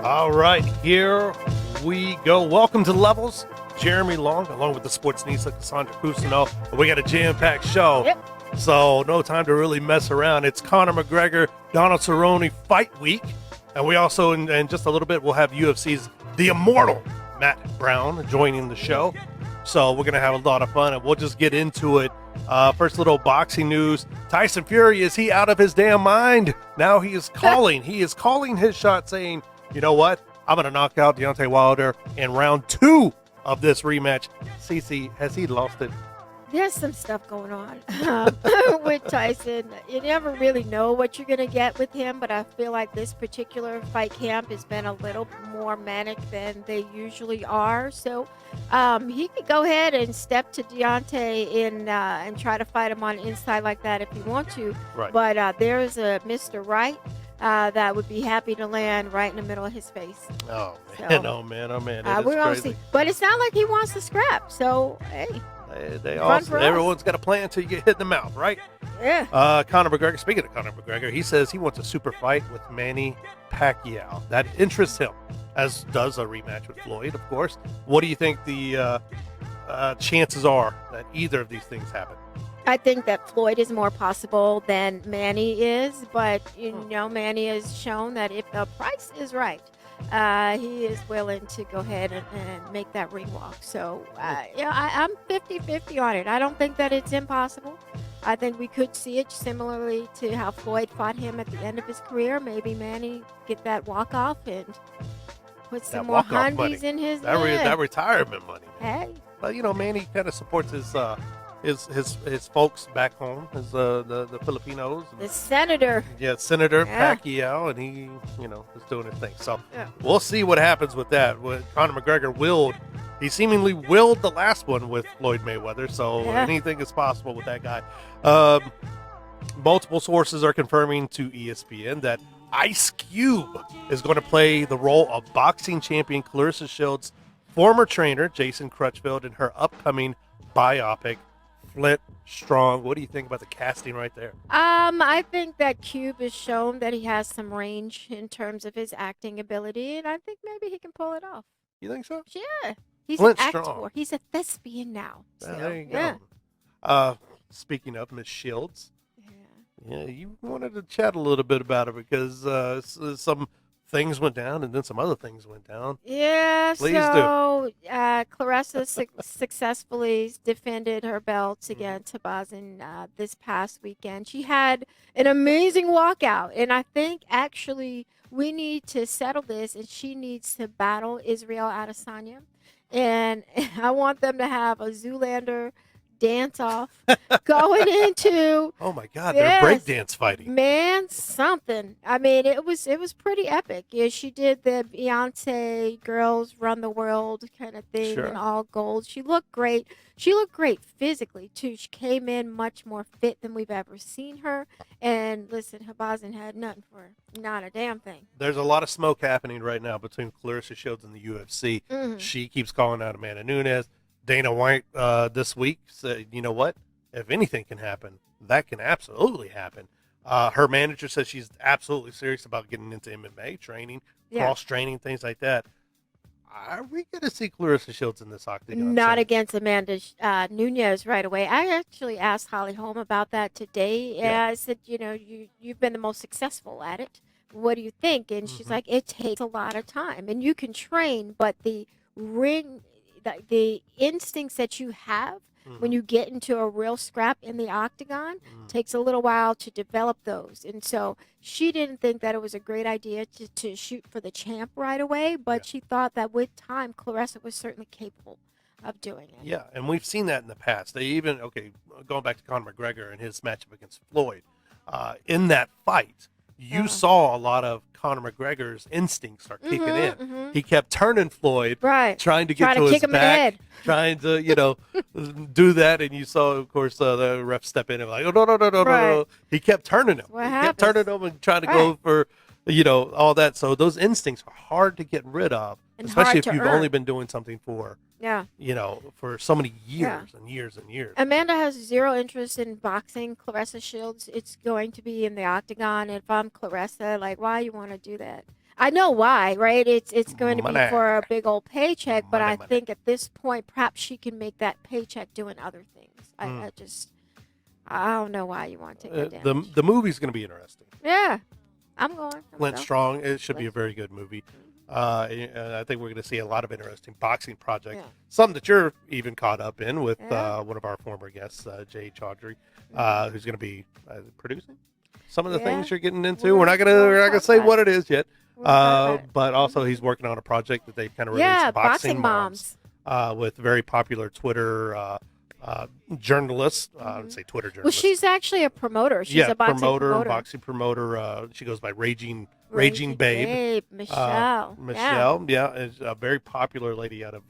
All right, here we go. Welcome to Levels. Jeremy Long, along with the Sportsnista, Cassandra Cousineau. We got a jam-packed show, so no time to really mess around. It's Conor McGregor, Donald Cerrone fight week, and we also, in just a little bit, we'll have UFC's The Immortal, Matt Brown, joining the show. So we're going to have a lot of fun, and we'll just get into it. First little boxing news. Tyson Fury, is he out of his damn mind? Now he is calling. He is calling his shot, saying, you know what? I'm going to knock out Deontay Wilder in round 2 of this rematch. Cece, has he lost it? There's some stuff going on with Tyson. You never really know what you're going to get with him, but I feel like this particular fight camp has been a little more manic than they usually are. So he could go ahead and step to Deontay and try to fight him on inside like that if he wants to. Right. But there's a Mr. Right that would be happy to land right in the middle of his face. Oh, man, oh, man, oh, man. It is we're gonna crazy. see. But it's not like he wants to scrap. So, hey. Everyone's got a plan until you get hit in the mouth, right? Yeah. Conor McGregor, speaking of Conor McGregor, he says he wants a super fight with Manny Pacquiao. That interests him, as does a rematch with Floyd, of course. What do you think the chances are that either of these things happen? I think that Floyd is more possible than Manny is, but, Manny has shown that if the price is right, he is willing to go ahead and make that ring walk. So, I'm 50-50 on it. I don't think that it's impossible. I think we could see it similarly to how Floyd fought him at the end of his career. Maybe Manny get that walk off and put some more hundies in his that retirement money. Hey. But, Manny kind of supports his folks back home, the Filipinos. The senator. Yeah, Senator Pacquiao, and he, is doing his thing. So we'll see what happens with that. With Conor McGregor he seemingly willed the last one with Floyd Mayweather, so anything is possible with that guy. Multiple sources are confirming to ESPN that Ice Cube is going to play the role of boxing champion Clarissa Shields' former trainer, Jason Crutchfield, in her upcoming biopic, Flint Strong. What do you think about the casting right there? I think that Cube has shown that he has some range in terms of his acting ability, and I think maybe he can pull it off. You think so? Yeah. He's Flint an actor. Strong. He's a thespian now. So, there you go. Speaking of Miss Shields, you wanted to chat a little bit about her because some things went down and then some other things went down. Yeah, Please so Clarissa successfully defended her belts against Tabazin this past weekend. She had an amazing walkout, and I think actually we need to settle this, and she needs to battle Israel Adesanya. And I want them to have a Zoolander dance off going into oh my god, they're breakdance fighting, man, something. I mean, it was pretty epic. Yeah, she did the Beyonce Girls Run the World kind of thing in all gold. She looked great physically too. She came in much more fit than we've ever seen her, and listen, Habazin had nothing for her, not a damn thing. There's a lot of smoke happening right now between Clarissa Shields and the UFC. She keeps calling out Amanda Nunes. Dana White this week said, you know what? If anything can happen, that can absolutely happen. Her manager says she's absolutely serious about getting into MMA training, cross-training, things like that. Are we going to see Clarissa Shields in this octagon? Not against Amanda Nunes right away. I actually asked Holly Holm about that today. I said, you've been the most successful at it. What do you think? And she's like, it takes a lot of time. And you can train, but the instincts that you have when you get into a real scrap in the octagon takes a little while to develop those. And so she didn't think that it was a great idea to shoot for the champ right away, but she thought that with time, Clarissa was certainly capable of doing it. Yeah, and we've seen that in the past. They even, going back to Conor McGregor and his matchup against Floyd, in that fight, you saw a lot of Conor McGregor's instincts start kicking in. He kept turning Floyd, trying to get to his back, trying to, do that. And you saw, of course, the ref step in and like, oh, no. He kept turning him. Kept turning him and trying to go for, all that. So those instincts are hard to get rid of, and especially if you've only been doing something for, for so many years and years and years. Amanda has zero interest in boxing. Clarissa Shields, it's going to be in the octagon. And if I'm Clarissa, like, why you want to do that? I know why, right? It's going to be Money. for a big old paycheck, but Money, I money. think at this point, perhaps she can make that paycheck doing other things. I don't know why you want to take that damage. The movie's going to be interesting. Yeah, I'm going. Clint Strong. It should be a very good movie. And I think we're going to see a lot of interesting boxing projects. Yeah. Some that you're even caught up in with one of our former guests, Jay Chaudhry, who's going to be producing some of the things you're getting into. We're not gonna say what it is yet. But also he's working on a project that they've kind of released, Boxing Moms, with very popular Twitter journalist. I would say Twitter journalist. Well, she's actually a promoter. She's a boxing promoter. She goes by Raging Babe. Michelle. Is a very popular lady out of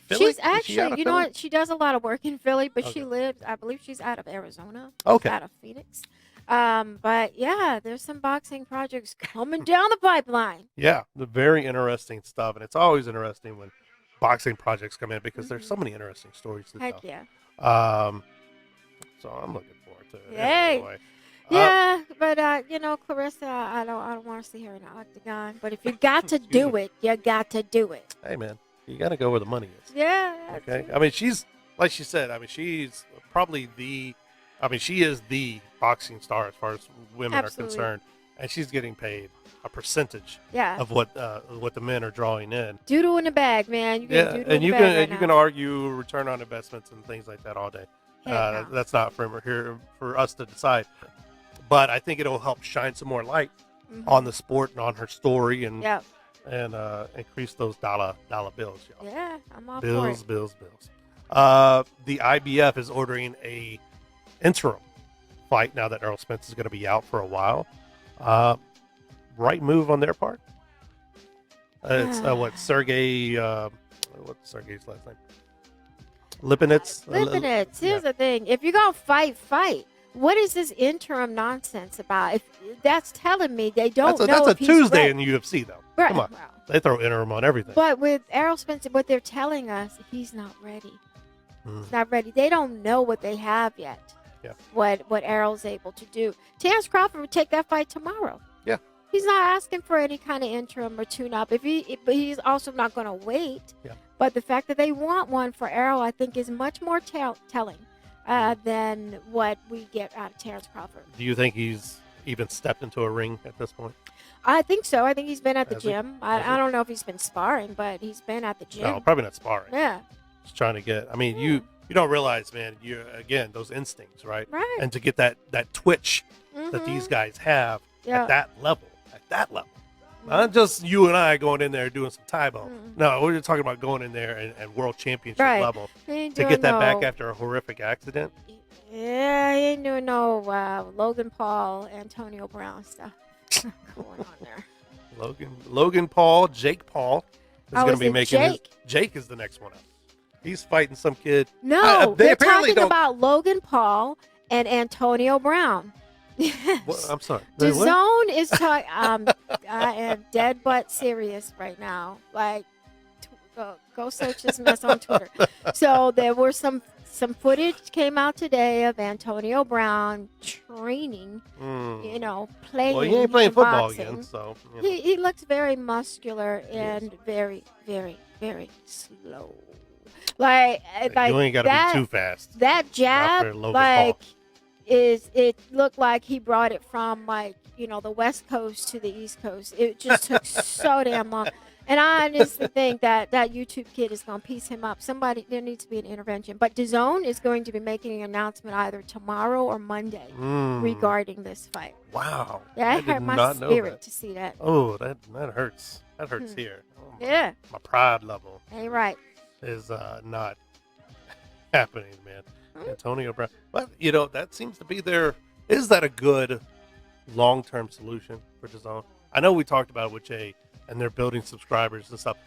Philly. She's actually, you know what? She does a lot of work in Philly, but she lives, I believe she's out of Arizona. Okay. Out of Phoenix. But yeah, there's some boxing projects coming down the pipeline. Yeah, the very interesting stuff, and it's always interesting when boxing projects come in because there's so many interesting stories to tell. Heck yeah. So I'm looking forward to it. Yay. Anyway. Yeah, but you know, Clarissa, I don't want to see her in an octagon. But if you got to do it, you got to do it. Hey man, you got to go where the money is. Yeah. Okay. I mean, she's like she said. I mean, she's probably she is the boxing star as far as women are concerned, and she's getting paid a percentage of what the men are drawing in. Doodle in the bag, man. You can argue return on investments and things like that all day. That's not for us to decide. But I think it'll help shine some more light on the sport and on her story and increase those dollar bills, y'all. Yeah, I'm all bills, for it. Bills. The IBF is ordering a interim fight now that Errol Spence is going to be out for a while. Right move on their part. It's Sergey. What's Sergey's last name? Lipinets. Here's the thing: if you're gonna fight. What is this interim nonsense about? If that's telling me they don't know. That's a if he's Tuesday ready. in UFC though. Right. Come on, they throw interim on everything. But with Errol Spence, what they're telling us, he's not ready. He's not ready. They don't know what they have yet. Yeah. What Errol's able to do. Terrence Crawford would take that fight tomorrow. Yeah. He's not asking for any kind of interim or tune-up. But he's also not going to wait. Yeah. But the fact that they want one for Errol, I think, is much more telling than what we get out of Terrence Crawford. Do you think he's even stepped into a ring at this point? I think so. I think he's been at the gym. I don't know if he's been sparring, but he's been at the gym. No, probably not sparring. Yeah. Just trying to get. I mean, you don't realize, man. You again those instincts, right? Right. And to get that twitch that these guys have at that level. Not just you and I going in there doing some Taibo. No, we're just talking about going in there and world championship level to get that back after a horrific accident. Yeah, he ain't doing no Logan Paul, Antonio Brown stuff going on there. Logan Paul, Jake Paul is going to be making Jake is the next one up. He's fighting some kid. No, they're talking about Logan Paul and Antonio Brown. Yes. Well, I'm sorry. The Zone is talking. I am dead but serious right now. Like, go search this mess on Twitter. So there were some footage came out today of Antonio Brown training. Playing. Well, he ain't playing football boxing. again, so he looks very muscular and very, very, very slow. Like you ain't got to be too fast. That jab, Paul. it looked like he brought it from the West Coast to the East Coast. It just took so damn long. And I honestly think that YouTube kid is going to piece him up. There needs to be an intervention. But DAZN is going to be making an announcement either tomorrow or Monday regarding this fight. Wow. Yeah, it hurt my spirit to see that. Oh, that hurts. That hurts here. Oh, yeah. My pride level. Ain't right. Is not happening, man. Antonio Brown. But, that seems to be is that a good long-term solution for DAZN? I know we talked about it with Jay, and they're building subscribers and stuff.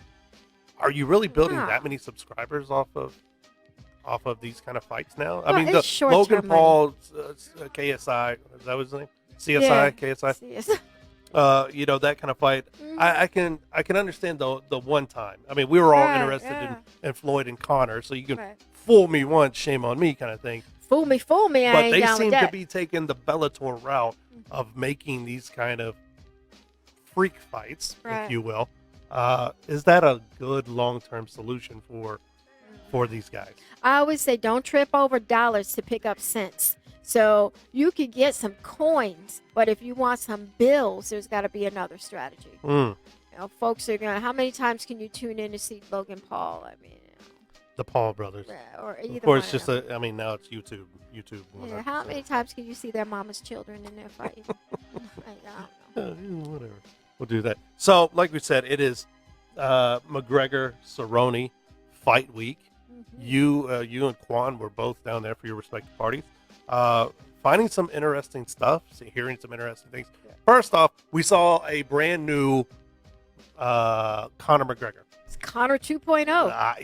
Are you really building that many subscribers off of these kind of fights now? I mean, the Logan Paul, KSI, is that his name? CSI, KSI? That kind of fight. I can understand the one time. I mean, we were all interested in Floyd and Conor, so you can fool me once, shame on me kind of thing. Fool me. But they seem to be taking the Bellator route of making these kind of freak fights, Right. if you will. Is that a good long-term solution for these guys? I always say don't trip over dollars to pick up cents. So you could get some coins, but if you want some bills, there's got to be another strategy. Mm, You know, folks are going to, how many times can you tune in to see Logan Paul? I mean, the Paul brothers. or either Of course, one just of them. I mean, now it's YouTube. Yeah, how many times can you see their mama's children in their fight? I don't know. Whatever. We'll do that. So, like we said, it is McGregor Cerrone fight week. Mhm. You and Quan were both down there for your respective parties. Finding some interesting stuff, hearing some interesting things. Yeah. First off, we saw a brand new Conor McGregor. It's Connor 2.0.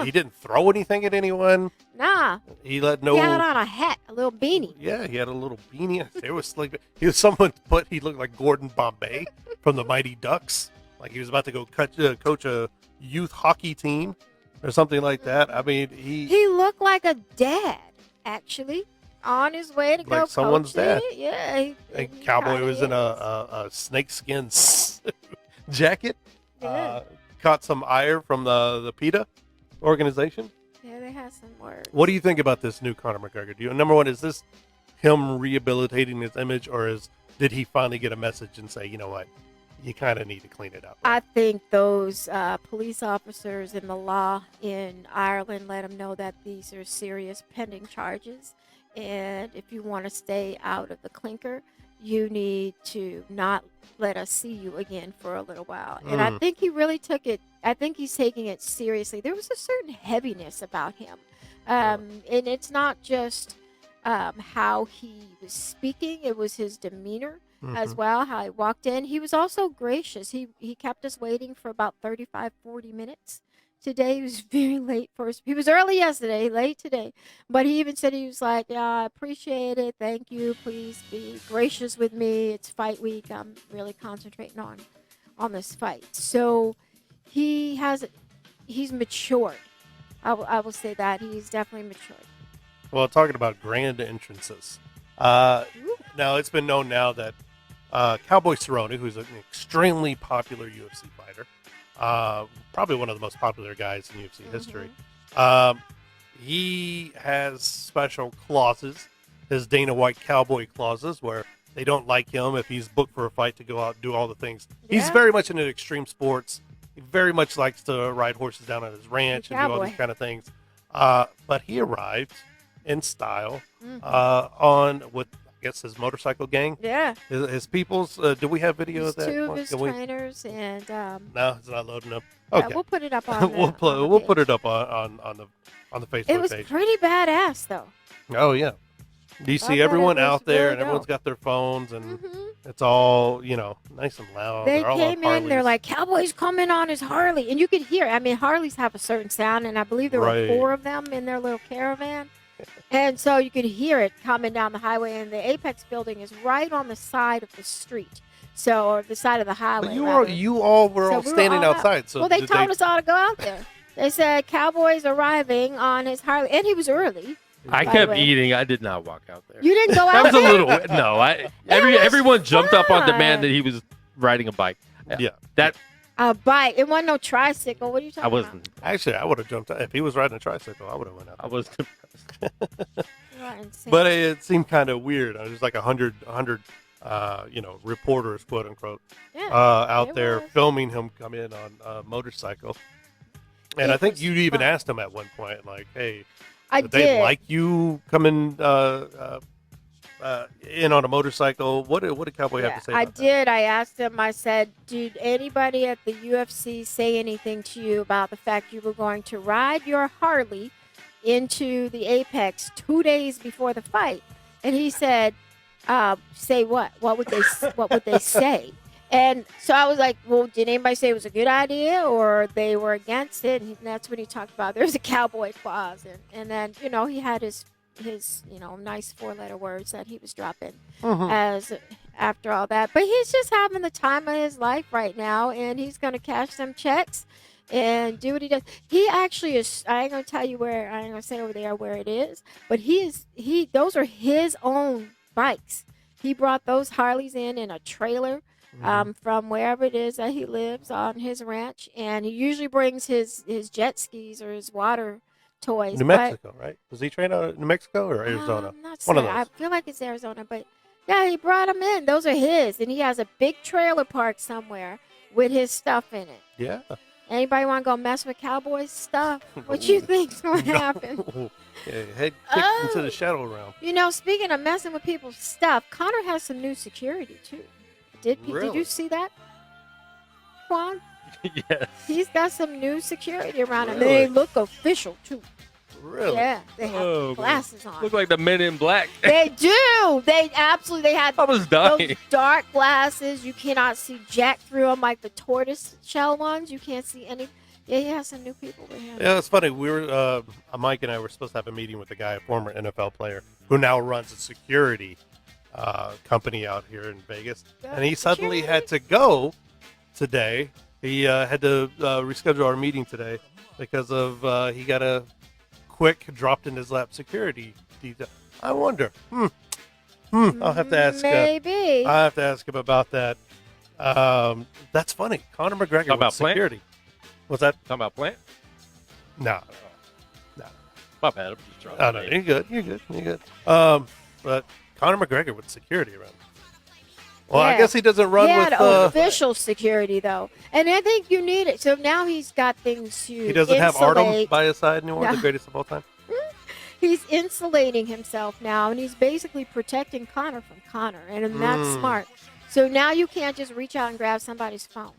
He didn't throw anything at anyone. Nah, He let no. he had on a hat, a little beanie. Yeah, he had a little beanie. There was like he looked like Gordon Bombay from the Mighty Ducks. Like he was about to go coach a youth hockey team or something like that. I mean, He looked like a dad, actually, on his way to go Like someone's coaching. dad. Yeah, a he cowboy kinda was in is. a snakeskin jacket. Yeah. Caught some ire from the PETA organization. Yeah, they had some words. What do you think about this new Conor McGregor? Number one, is this him rehabilitating his image, or did he finally get a message and say, you know what, you kind of need to clean it up? I think those police officers and the law in Ireland let him know that these are serious pending charges. And if you want to stay out of the clinker, you need to not let us see you again for a little while. And I think he really took it. I think he's taking it seriously. There was a certain heaviness about him. And it's not just how he was speaking, it was his demeanor as well, how he walked in. He was also gracious. He kept us waiting for about 35, 40 minutes. Today he was very late first. He was early yesterday, late today. But he even said, he was like, yeah, I appreciate it. Thank you. Please be gracious with me. It's fight week. I'm really concentrating on this fight. So he's matured. I will say that. He's definitely matured. Well, talking about grand entrances. Ooh. Now, it's been known now that Cowboy Cerrone, who's an extremely popular UFC fighter, probably one of the most popular guys in UFC history, he has special clauses, his Dana White cowboy clauses, where they don't like him if he's booked for a fight to go out and do all the things. He's Yeah. very much into extreme sports. He very much likes to ride horses down at his ranch and do all Cowboy. these kind of things. But he arrived in style with, I guess, his motorcycle gang. Yeah. His people's. Do we have video He's of that? two of Mark? his Can we- trainers, and No, it's not loading up. yeah, Okay, we'll put it up on. we'll put it up on the Facebook It was page. pretty badass, though. Oh yeah, you I see thought everyone it was out there, really and everyone's dope. got their phones, and Mhm. it's all nice and loud. They They're all came on in, they're Harleys. like, Cowboy's coming on his Harley. And you could hear, I mean, Harleys have a certain sound, and I believe there Right. were 4 of them in their little caravan. And so you could hear it coming down the highway, and the Apex building is right on the side of the street. So, or the side of the highway. But you rather. all were So all we were standing all out. outside. So Well, they did told us all to go out there. They said, Cowboy's arriving on his Harley. And he was early. I By the kept way. eating. I did not walk out there. You didn't go That out was a there? little. No, was everyone jumped up on demand fun. that he was riding a bike. Yeah. That A bike. It wasn't no tricycle. What are you talking I wasn't. Actually, I would have jumped out. If he was riding a tricycle, I would have went out. I was. about? You are insane. But it seemed kind of weird. There's like 100 reporters, quote unquote, yeah. out it there was. filming him come in on a motorcycle. And It I think was you even fun. asked him at one point, like, "Hey, I did did. they like you coming in on a motorcycle?" What did Cowboy have to say? I About that? did. I asked him, I said, did anybody at the UFC say anything to you about the fact you were going to ride your Harley into the Apex 2 days before the fight? And he said, say what? What would they say? And so I was like, well, did anybody say it was a good idea or they were against it? And that's when he talked about there's a cowboy clause. And then, he had his nice 4-letter words that he was dropping as after all that. But he's just having the time of his life right now, and he's going to cash some checks and do what he does. He actually is, I ain't going to tell you where, I ain't going to say over there where it is, but those are his own bikes. He brought those Harleys in a trailer from wherever it is that he lives on his ranch, and he usually brings his jet skis or his water toys. New Mexico, right? Does he train out of New Mexico or Arizona? I'm not One of certain. those. I feel like it's Arizona, but yeah, he brought them in. Those are his, and he has a big trailer park somewhere with his stuff in it. Yeah. Anybody want to go mess with Cowboys stuff? What you think's going to happen? Yeah, head kicked into the shadow realm. You know, speaking of messing with people's stuff, Connor has some new security too. Did Really? you see that, Juan? Yes. He's got some new security around him. Really? They look official too. Really? Yeah, they have Oh, glasses on. Look like the Men in Black. They do. They absolutely. They had I was those dying. dark glasses. You cannot see jack through them, like the tortoise shell ones. You can't see any. Yeah, he has some new people with him. Yeah, it's funny. We were Mike and I were supposed to have a meeting with a guy, a former NFL player, who now runs a security company out here in Vegas, and he suddenly had to go today. He had to reschedule our meeting today because of he got a quick dropped in his lap security detail. I wonder. I'll have to ask. Maybe. I have to ask him about that. That's funny. Conor McGregor Talk about with security. What's that? Talking about Plant? No. My bad. I'm just trying Oh, to no, name. you're good. You're good. But Conor McGregor with security around. Well, I Yeah. guess he doesn't run He had with. official security though, and I think you need it. So now he's got things to. He doesn't have Artem insulate. by his side anymore, No. the greatest of all time. He's insulating himself now, and he's basically protecting Connor from Connor, and that's smart. So now you can't just reach out and grab somebody's phone.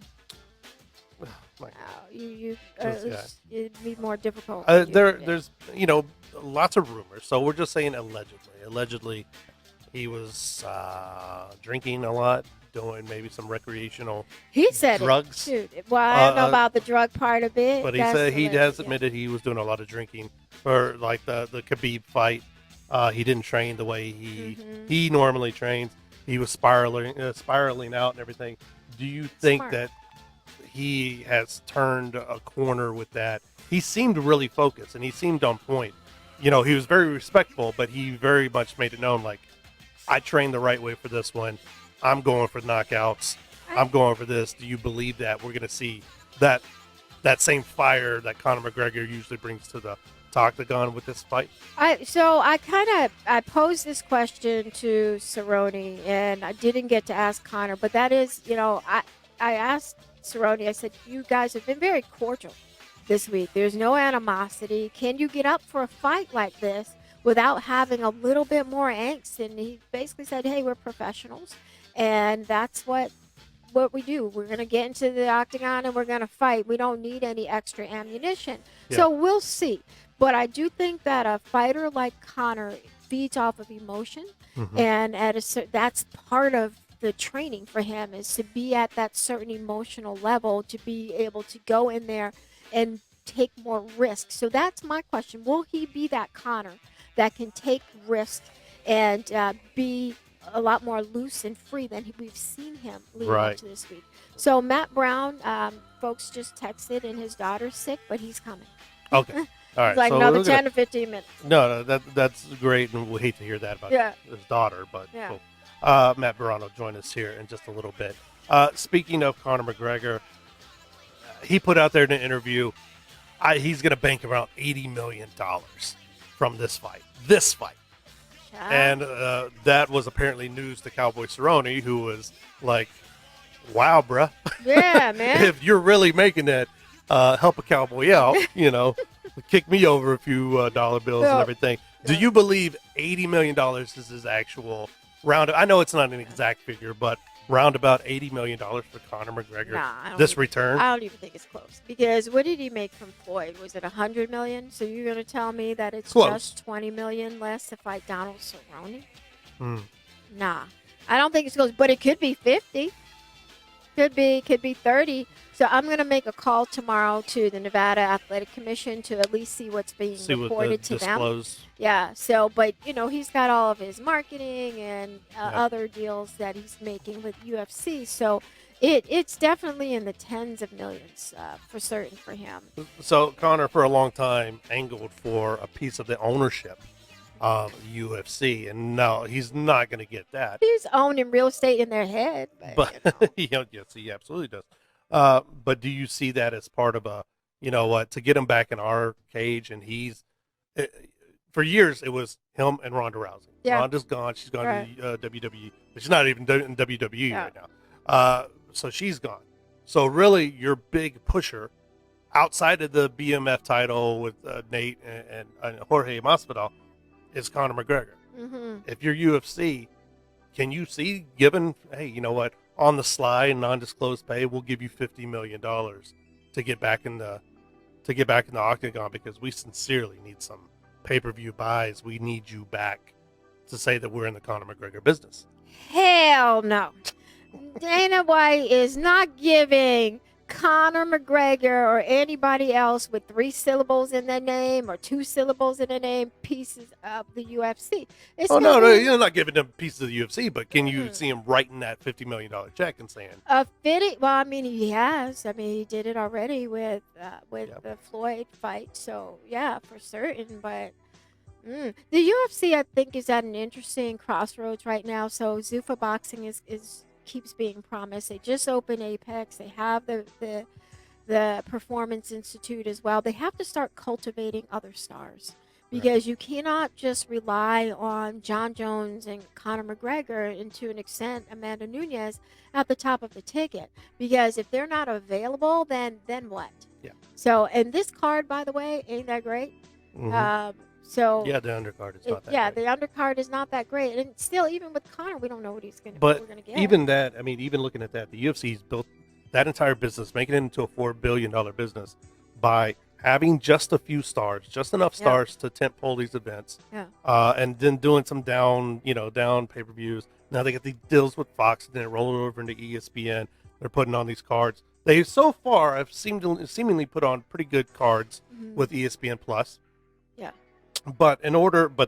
My- It'd be more difficult. to do that. There's lots of rumors, so we're just saying allegedly. Allegedly, he was drinking a lot, doing maybe some recreational, He said drugs. it too. Well, I don't know about the drug part of it. but he That's said he alleged, has yeah. admitted he was doing a lot of drinking for like the Khabib fight. He didn't train the way he normally trains. He was spiraling out and everything. Do you think Smart. that he has turned a corner with that? He seemed really focused and he seemed on point. He was very respectful, but he very much made it known, like, I trained the right way for this one. I'm going for knockouts. I'm going for this. Do you believe that we're going to see that same fire that Conor McGregor usually brings to the octagon with this fight? I posed this question to Cerrone, and I didn't get to ask Connor, but that is, I asked Cerrone, I said, you guys have been very cordial this week. There's no animosity. Can you get up for a fight like this without having a little bit more angst? And he basically said, hey, we're professionals, and that's what we do. We're going to get into the octagon and we're going to fight. We don't need any extra ammunition. Yeah. So we'll see. But I do think that a fighter like Connor feeds off of emotion, and that's part of the training for him, is to be at that certain emotional level to be able to go in there and take more risks. So that's my question. Will he be that Connor that can take risks and be a lot more loose and free than we've seen him leading up to this week? So Matt Brown, folks just texted, and his daughter's sick, but he's coming. Okay. All right. It's like so another we're gonna- 10 to 15 minutes. No, that's great, and we hate to hear that about his daughter, but Yeah. cool. Matt Barron will join us here in just a little bit. Speaking of Conor McGregor, he put out there in an interview, he's going to bank around $80 million from this fight. And that was apparently news to Cowboy Cerrone, who was like, wow, bruh. Yeah, man. If you're really making that, help a cowboy out, kick me over a few dollar bills and everything. Do you believe $80 million is his actual round? I know it's not an exact figure, but round about $80 million for Conor McGregor. Nah, I don't this even- return. I don't even think it's close. Because what did he make from Floyd? Was it $100 million? So you're going to tell me that it's Close. just $20 million less to fight Donald Cerrone? Hmm. Nah, I don't think it's close. But it could be 50. Could be 30. So I'm going to make a call tomorrow to the Nevada Athletic Commission to at least see what's being See what reported to them. disclose. Yeah. So, but he's got all of his marketing and other deals that he's making with UFC. So it's definitely in the tens of millions for certain for him. So Conor, for a long time, angled for a piece of the ownership of UFC, and no, he's not going to get that. He's owning real estate in their head, but But yes, he absolutely does. But do you see that as part of a, to get him back in our cage? And uh, for years it was him and Ronda Rousey. Yeah. Ronda's gone; she's gone Right. to WWE, but she's not even in WWE Yeah. right now. So she's gone. So really, your big pusher outside of the BMF title with Nate and Jorge Masvidal is Conor McGregor. hmm If you're UFC, can you see given, hey, you know what, on the sly, non-disclosed pay, we'll give you $50 million to get back in the octagon because we sincerely need some pay-per-view buys. We need you back to say that we're in the Conor McGregor business. hell no. Dana White is not giving Conor McGregor or anybody else with 3 syllables in their name or 2 syllables in their name pieces of the UFC. It's Oh, gonna no, be you're not giving them pieces of the UFC, but can you Mhm. see him writing that $50 million check and saying, a fitting. Well, I mean, he has. I mean, he did it already with Yep. the Floyd fight. So yeah, for certain. But the UFC, I think, is at an interesting crossroads right now. So Zuffa Boxing is keeps being promised. They just opened Apex. They have the Performance Institute as well. They have to start cultivating other stars because you cannot just rely on John Jones and Conor McGregor, and to an extent Amanda Nunes at the top of the ticket. Because if they're not available, then what? Yeah. So, and this card, by the way, ain't that great. Mhm. So yeah, the undercard is not that yeah, great. the undercard is not that great, and still, even with Conor, we don't know what But we're gonna get. even that, I mean, even looking at that, the UFC's built that entire business, making it into a $4 billion business by having just a few stars, just enough Yeah. stars to tentpole these events, Yeah. and then doing some down pay-per-views. Now they get the deals with Fox, and then roll it over into ESPN. They're putting on these cards. They so far have seemingly put on pretty good cards Mhm. with ESPN Plus. Yeah. But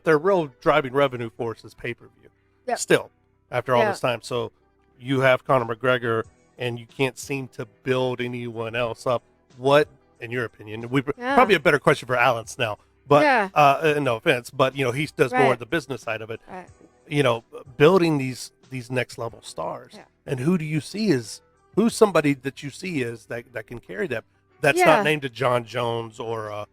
their real driving revenue force is pay-per-view. Yep. Still, after all Yeah. this time. So you have Conor McGregor, and you can't seem to build anyone else up. What, in your opinion, Yeah. probably a better question for Alan Snell, but Yeah. no offense, but he does more Right. of the business side of it. Right. Building these next level stars, Yeah. and who do you see who's somebody that you see is that can carry that? That's Yeah. not named to John Jones or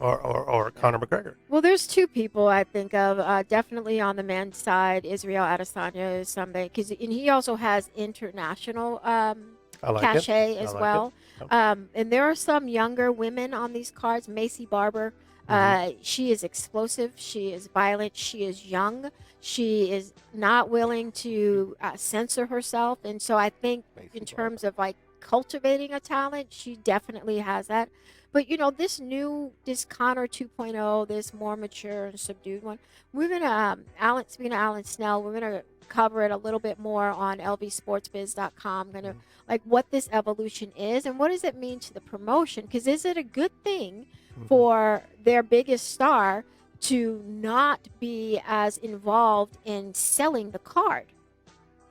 Conor McGregor. Well, there's 2 people I think of. Definitely on the men's side, Israel Adesanya is somebody, and he also has international I like cachet it. as I like well. Yep. And there are some younger women on these cards. Macy Barber, she is explosive. She is violent. She is young. She is not willing to censor herself. And so I think Macy in Barber. terms of like cultivating a talent, she definitely has that. But this Connor 2.0, this more mature and subdued one, we're gonna speaking of Alan Snell, we're gonna cover it a little bit more on lvsportsbiz.com. Gonna like what this evolution is and what does it mean to the promotion? Because is it a good thing for their biggest star to not be as involved in selling the card?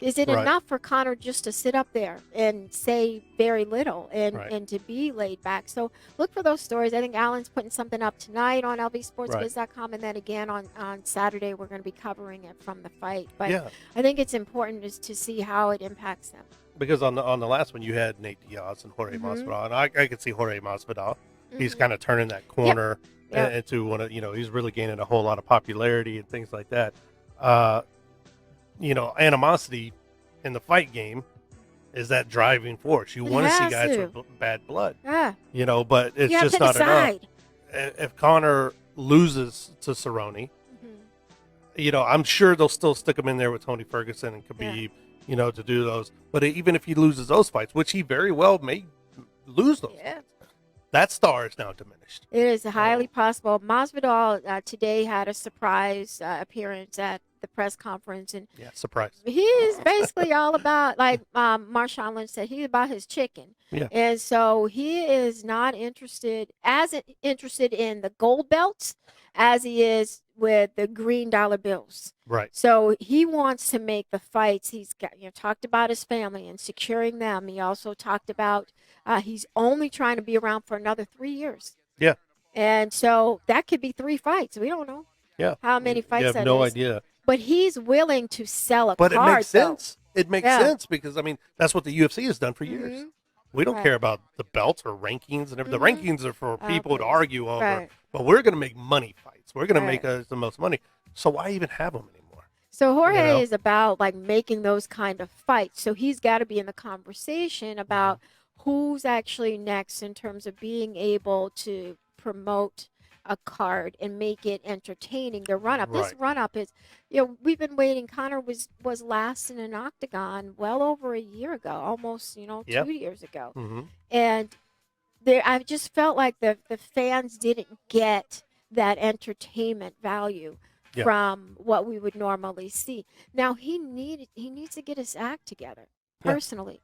Is it Right. enough for Connor just to sit up there and say very little Right. and to be laid back? So look for those stories. I think Alan's putting something up tonight on lvsportsbiz.com, and then again on Saturday we're going to be covering it from the fight. But Yeah, I think it's important just to see how it impacts them. because on the last one you had Nate Diaz and Jorge Masvidal, and I could see Jorge Masvidal. He's Mhm. kind of turning that corner Yep. into one of he's really gaining a whole lot of popularity and things like that. Animosity in the fight game is that driving force. You It want to see has guys to. with bad blood, Yeah, but it's you have just to not enough. decide. If Connor loses to Cerrone, Mhm. I'm sure they'll still stick him in there with Tony Ferguson and Khabib, to do those. But even if he loses those fights, which he very well may lose those, Yeah. that star is now diminished. It is highly possible. Masvidal today had a surprise appearance at the press conference, and Yeah, surprise. he is basically all about, like Marshawn Lynch said, he's about his chicken. Yeah. And so he is not interested in the gold belts as he is with the green dollar bills. Right. So he wants to make the fights. He's got, talked about his family and securing them. He also talked about he's only trying to be around for another 3 years. Yeah. And so that could be 3 fights. We don't know. Yeah. how many fights You have that no is. idea. But he's willing to sell a But card, it makes sense. though. It makes Yeah. sense because, I mean, that's what the UFC has done for years. Mhm. We don't Right. care about the belts or rankings. And the Mhm. rankings are for people to please. argue over. Right. But we're going to make money fights. We're going to make Right. us the most money. So why even have them anymore? So Jorge You know? is about like making those kind of fights. So he's got to be in the conversation about who's actually next in terms of being able to promote a card and make it entertaining. The run up, this Right. run up is, we've been waiting. Conor was last in an octagon well over a year ago, almost Yep. 2 years ago, Mm-hmm. and I just felt like the fans didn't get that entertainment value Yeah. from what we would normally see. Now he needs to get his act together Yeah. personally.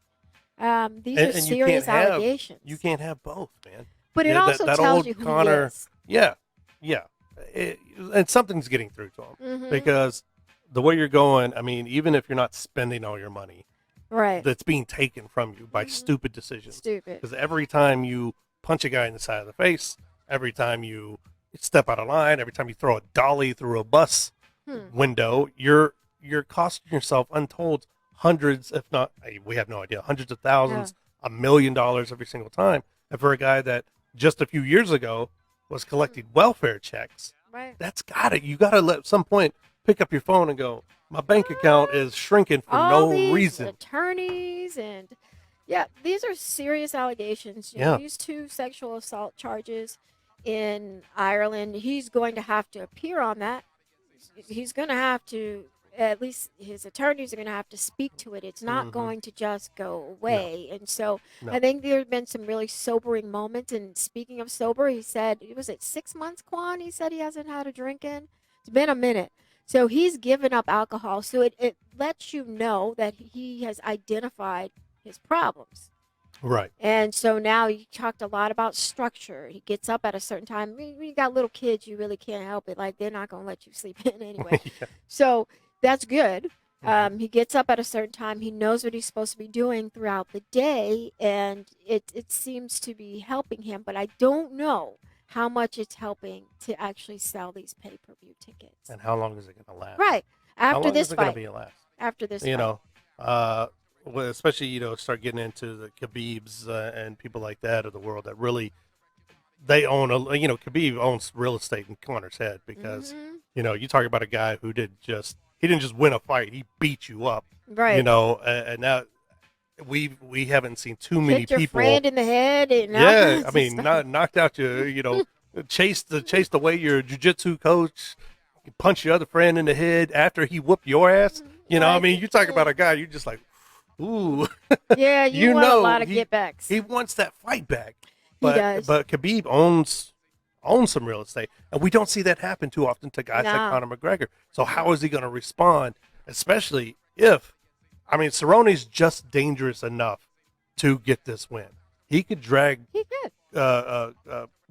These And- are and you serious can't have- allegations. You can't have both, man. But it Yeah, also that tells old you who Conor- he is. Yeah. Yeah. And something's getting through to him Mhm. because the way you're going, I mean, even if you're not spending all your money, Right. that's being taken from you by Mhm. stupid decisions. Stupid. Because every time you punch a guy in the side of the face, every time you step out of line, every time you throw a dolly through a bus window, you're costing yourself untold hundreds, if not, we have no idea, hundreds of thousands, $1 million every single time. And for a guy that just a few years ago was collecting welfare checks, Right. that's got it. You got to at some point pick up your phone and go, my bank account is shrinking for All no these reason. attorneys and these are serious allegations. These 2 sexual assault charges in Ireland. He's going to have to appear on that. He's going to have to, at least his attorneys are going to have to speak to it. It's not Mhm. going to just go away. And so No. I think there have been some really sobering moments. And speaking of sober, he said, was it 6 months, Quan? He said he hasn't had a drink in. It's been a minute. So he's given up alcohol. So it lets you know that he has identified his problems. Right. And so now you talked a lot about structure. He gets up at a certain time. When you got little kids, you really can't help it. Like, they're not going to let you sleep in anyway. Yeah. So that's good. Mhm. He gets up at a certain time. He knows what he's supposed to be doing throughout the day. And it seems to be helping him. But I don't know how much it's helping to actually sell these pay-per-view tickets. And how long is it going to last? Right. How After long this is it going fight. to be last? After this You fight. know, well, especially, start getting into the Khabibs and people like that of the world that really, they own, Khabib owns real estate in Conor's head because, Mhm. you talk about a guy who didn't just win a fight. He beat you up, Right. And now we haven't seen too many Hit your people. friend in the head. And all Yeah, kinds I of mean, stuff. knocked out chased away your jiu-jitsu coach, punch your other friend in the head after he whooped your ass. I Right. mean, you talk about a guy, you're just like, ooh. Yeah, you want a lot of get-backs. He wants that fight back. He does. But Khabib owns some real estate, and we don't see that happen too often to guys like No. Conor McGregor. So how is he going to respond, especially if, Cerrone's just dangerous enough to get this win. He could drag He could.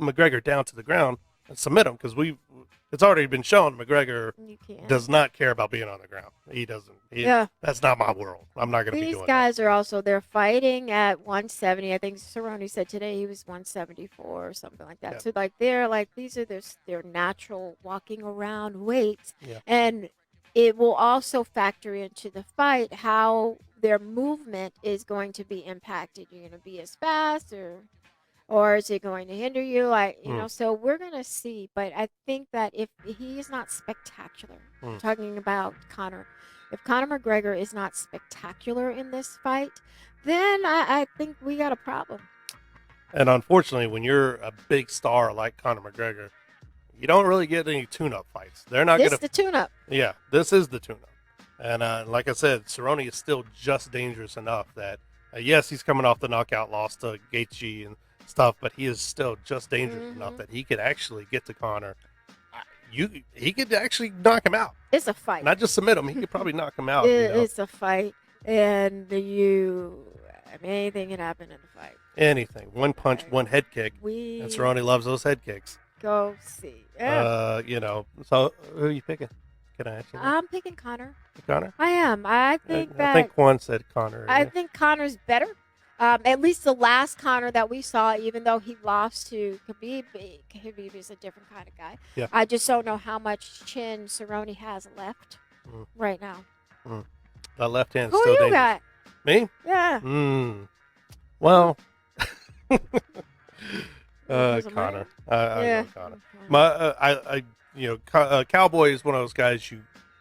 McGregor down to the ground and submit him because it's already been shown McGregor You can't. does not care about being on the ground. He doesn't. Yeah. That's not my world. I'm not going to be These doing guys are also, they're fighting at 170. I think Cerrone said today he was 174 or something like that. Yeah. So these are their natural walking around weights. Yeah. And it will also factor into the fight how their movement is going to be impacted. You're going to be as fast or is it going to hinder you? So we're going to see. But I think that if he is not spectacular, talking about Conor, if Conor McGregor is not spectacular in this fight, then I think we got a problem. that. And unfortunately, when you're a big star like Conor McGregor, you don't really get any tune-up fights. They're not This going is the tune-up. Yeah, this is the tune-up. And like I said, Cerrone is still just dangerous enough that, yes, he's coming off the knockout loss to Gaethje and stuff, but he is still just dangerous enough that he could actually get to Conor. He could actually knock him out. It's a fight. Not just submit him. He could probably knock him out. It's a fight. And anything can happen in the fight. Anything. One punch, Right. one head kick. We And Cerrone loves those head kicks. go see. Yeah. So who are you picking? Can I ask you that? I'm picking Conor. Conor? I am. I think I think Juan said Conor. I think Conor's better. At least the last Conor that we saw, even though he lost to Khabib, Khabib is a different kind of guy. Yeah. I just don't know how much chin Cerrone has left right now. That left hand Who still you dangerous. got? Me? Yeah. Well, Doesn't Connor. matter. I Yeah. know Connor. Cowboy is one of those guys.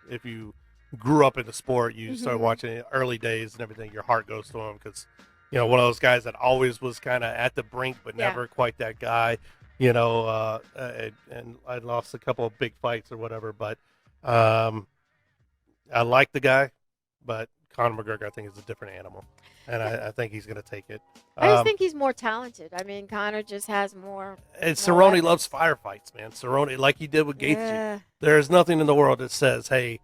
If you grew up in the sport, you start watching it early days and everything. Your heart goes to him because, one of those guys that always was kind of at the brink, but never quite that guy. And I lost a couple of big fights or whatever, but I like the guy, but Conor McGregor, I think, is a different animal, and I think he's going to take it. I just think he's more talented. I mean, Conor just has more. And Cerrone loves firefights, man. Cerrone, like he did with Gaethje. Yeah. There's nothing in the world that says, hey,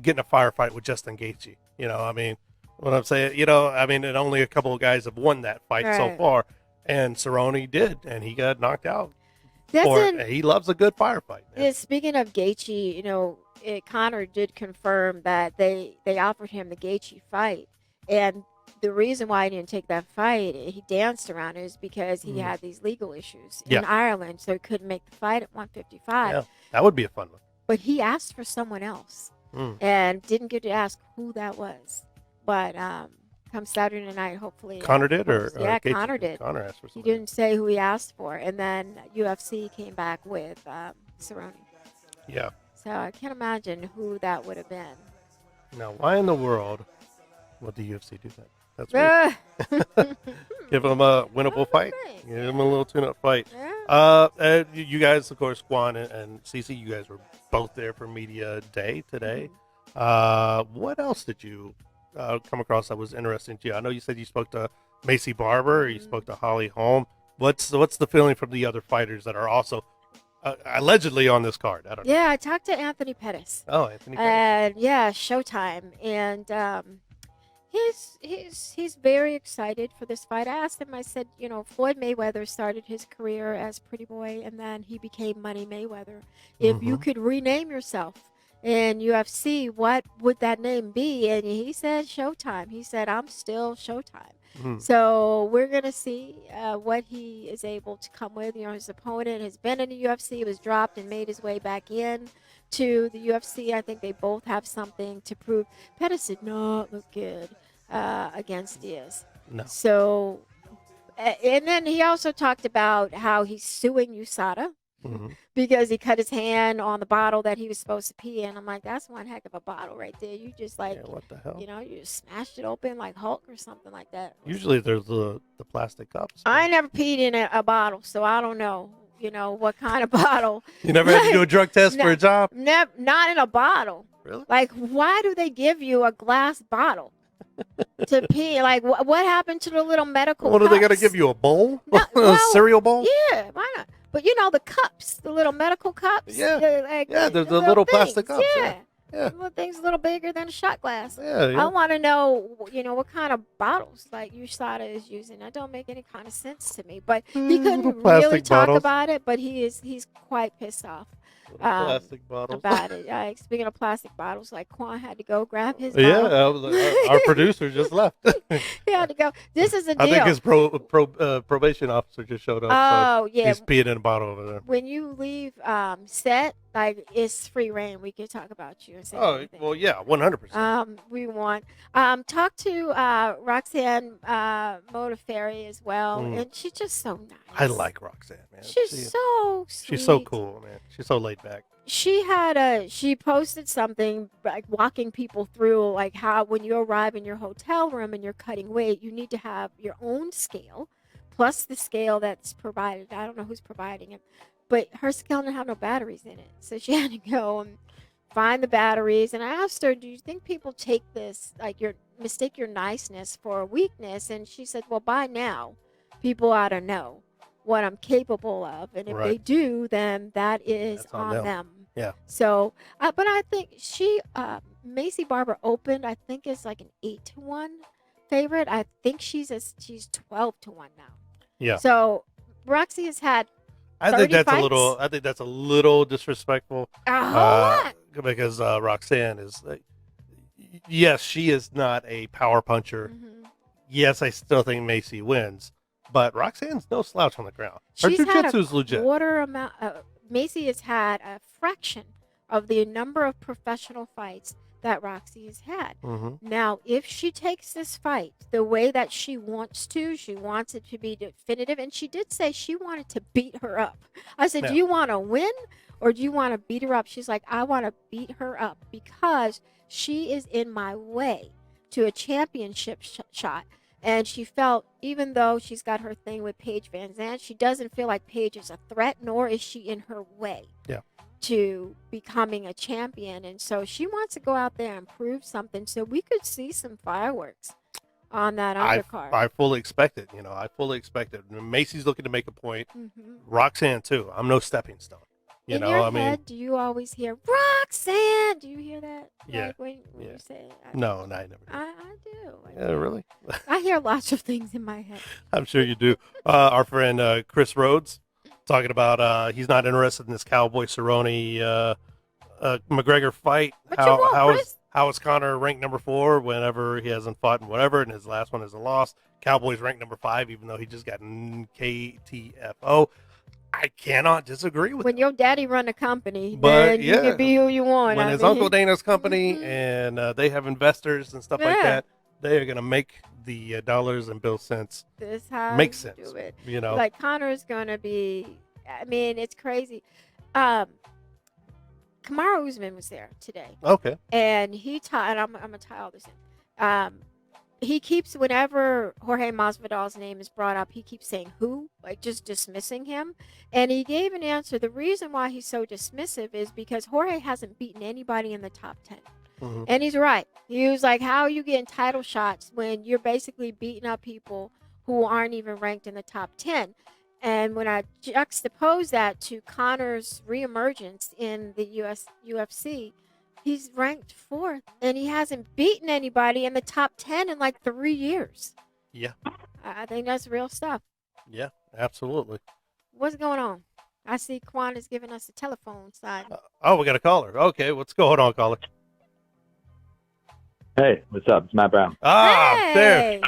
get in a firefight with Justin Gaethje. I mean, what I'm saying, and only a couple of guys have won that fight so far, and Cerrone did, and he got knocked out. He loves a good firefight. Man. Yeah, speaking of Gaethje, Conor did confirm that they offered him the Gaethje fight, and the reason why he didn't take that fight, he danced around, is because he had these legal issues in Ireland, so he couldn't make the fight at 155. Yeah, that would be a fun one. But he asked for someone else and didn't get to ask who that was. But come Saturday night, hopefully. Conor did? Or Gaethje? Conor did. Conor asked for He something. didn't say who he asked for. And then UFC came back with Cerrone. Yeah. So I can't imagine who that would have been. Now, why in the world would the UFC do that? That's weird. Give him a winnable fight. Give him a little tune-up fight. Yeah. You guys, of course, Juan and Cece, you guys were both there for Media Day today. What else did you come across that was interesting to you? I know you said you spoke to Macy Barber, you spoke to Holly Holm. What's the feeling from the other fighters that are also allegedly on this card? I don't know. Yeah, I talked to Anthony Pettis. Oh, Anthony Pettis. And Showtime. And he's very excited for this fight. I asked him, I said, Floyd Mayweather started his career as Pretty Boy, and then he became Money Mayweather. If you could rename yourself in UFC, what would that name be? And he said Showtime. He said, I'm still Showtime. So we're going to see what he is able to come with. His opponent has been in the UFC, was dropped and made his way back in to the UFC. I think they both have something to prove. Pettis did not look good against Diaz. No. So, and then he also talked about how he's suing USADA because he cut his hand on the bottle that he was supposed to pee in. I'm like, that's one heck of a bottle right there. You just what the hell? you just smashed it open like Hulk or something like that. Usually there's the plastic cups. I never peed in a bottle, so I don't know. What kind of bottle. You never had to do a drug test for a job? Not in a bottle. Really? Like, why do they give you a glass bottle to pee? Like, what happened to the little medical What, cups? are they going to give you, a bowl? No, A cereal bowl? Yeah, why not? But the cups, the little medical cups. Yeah. The the little plastic things. cups. Yeah. Yeah. Little things a little bigger than a shot glass. Yeah. I want to know, what kind of bottles like USADA is using. That don't make any kind of sense to me. But he couldn't Little plastic really talk bottles. about it. But he's quite pissed off Plastic bottles. about it. Speaking of plastic bottles, like Quan had to go grab his Yeah, bottle. our producer just left. He had to go. This is a deal. I think his probation officer just showed up. Oh, so yeah. he's peeing in a bottle over there. When you leave set, like, it's free reign. We can talk about you and say Oh, anything. well, yeah, 100%. We want talk to Roxanne Modafferi as well, and she's just so nice. I like Roxanne, man. She's so sweet. She's so cool, man. She's so laid back. She posted something like walking people through like how when you arrive in your hotel room and you're cutting weight, you need to have your own scale plus the scale that's provided. I don't know who's providing it, but her scale didn't have no batteries in it, so she had to go and find the batteries. And I asked her, do you think people take this, like, mistake your niceness for a weakness? And she said, well, by now people ought to know what I'm capable of, and if they do, then that is That's on on them. Yeah. So but I think Macy Barber opened, I think, is like an 8-1 favorite. I think she's 12-1 now. Yeah. So Roxy has had I think 30 that's fights? I think that's a little disrespectful. a whole lot. Because Roxanne is, yes, she is not a power puncher yes, I still think Macy wins, but Roxanne's no slouch on the ground. Her She's had jiu-jitsu's a legit. quarter amount. Macy has had a fraction of the number of professional fights that Roxy has had. Mm-hmm. Now, if she takes this fight the way that she wants it to be definitive, and she did say she wanted to beat her up. I said, Yeah. do you want to win or do you want to beat her up? She's like, I want to beat her up because she is in my way to a championship shot. And she felt, even though she's got her thing with Paige Van Zandt, she doesn't feel like Paige is a threat, nor is she in her way to becoming a champion. And so she wants to go out there and prove something. So we could see some fireworks on that undercard. I fully expect it. I fully expect it. Macy's looking to make a point. Mm-hmm. Roxanne, too. I'm no stepping stone. In your head, do you always hear Roxanne? Do you hear that? Yeah. Like when you say it? No, I never do. I do. Yeah, really? I hear lots of things in my head. I'm sure you do. Our friend Chris Rhodes talking about he's not interested in this Cowboy Cerrone McGregor fight. How is Conor ranked number 4 whenever he hasn't fought in whatever, and his last one is a loss? Cowboy's ranked number 5, even though he just got KTFO. I cannot disagree with when your daddy run a company, but then you can be who you want. When his Uncle Dana's company and they have investors and stuff like that, they are going to make the dollars and bill cents make sense. Do it. Like Conor's going to be. I mean, it's crazy. Kamaru Usman was there today. Okay. And he taught, and I'm gonna tie all this in. He keeps, whenever Jorge Masvidal's name is brought up, he keeps saying who, like just dismissing him. And he gave an answer. The reason why he's so dismissive is because Jorge hasn't beaten anybody in the top 10. Mm-hmm. And he's right. He was like, how are you getting title shots when you're basically beating up people who aren't even ranked in the top 10? And when I juxtapose that to Conor's reemergence in the UFC, he's ranked 4th, and he hasn't beaten anybody in the top 10 in like 3 years. Yeah. I think that's real stuff. Yeah, absolutely. What's going on? I see Quan is giving us a telephone side. We got a caller. Okay, what's going on, caller? Hey, what's up? It's Matt Brown. Hey!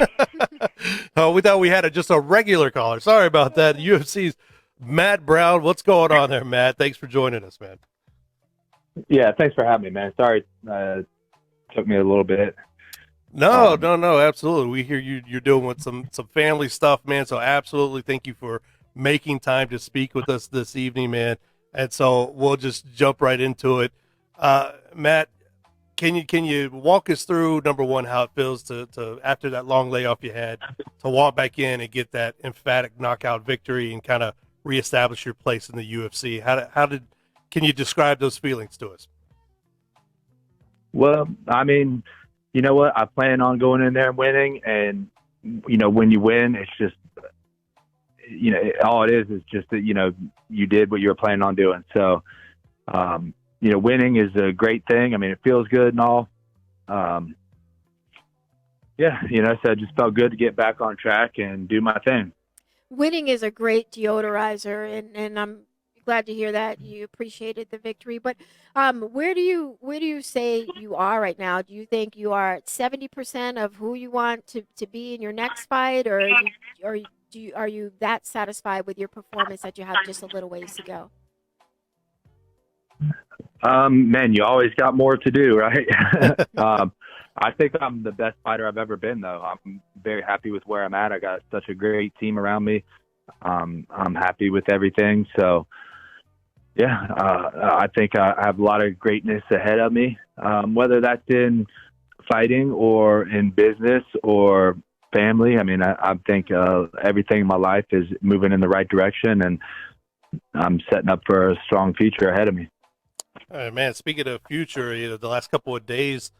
There. We thought we had just a regular caller. Sorry about that. UFC's Matt Brown. What's going on there, Matt? Thanks for joining us, man. Yeah, thanks for having me, man. Sorry, took me a little bit. No, absolutely. We hear you're doing with some family stuff, man. So absolutely, thank you for making time to speak with us this evening, man. And so we'll just jump right into it. Matt, can you walk us through, number one, how it feels to after that long layoff you had to walk back in and get that emphatic knockout victory and kind of reestablish your place in the UFC? Can you describe those feelings to us? Well, I mean, you know what? I plan on going in there and winning, and when you win, it's just all it is just that you did what you were planning on doing. So winning is a great thing. I mean, it feels good and all. So it just felt good to get back on track and do my thing. Winning is a great deodorizer, and I'm glad to hear that you appreciated the victory. But where do you say you are right now? Do you think you are at 70% of who you want to be in your next fight, or are you that satisfied with your performance that you have just a little ways to go? Man, you always got more to do, right? I think I'm the best fighter I've ever been, though. I'm very happy with where I'm at. I got such a great team around me. I'm happy with everything. So, I think I have a lot of greatness ahead of me, whether that's in fighting or in business or family. I mean, I think everything in my life is moving in the right direction, and I'm setting up for a strong future ahead of me. All right, man, speaking of future, the last couple of days,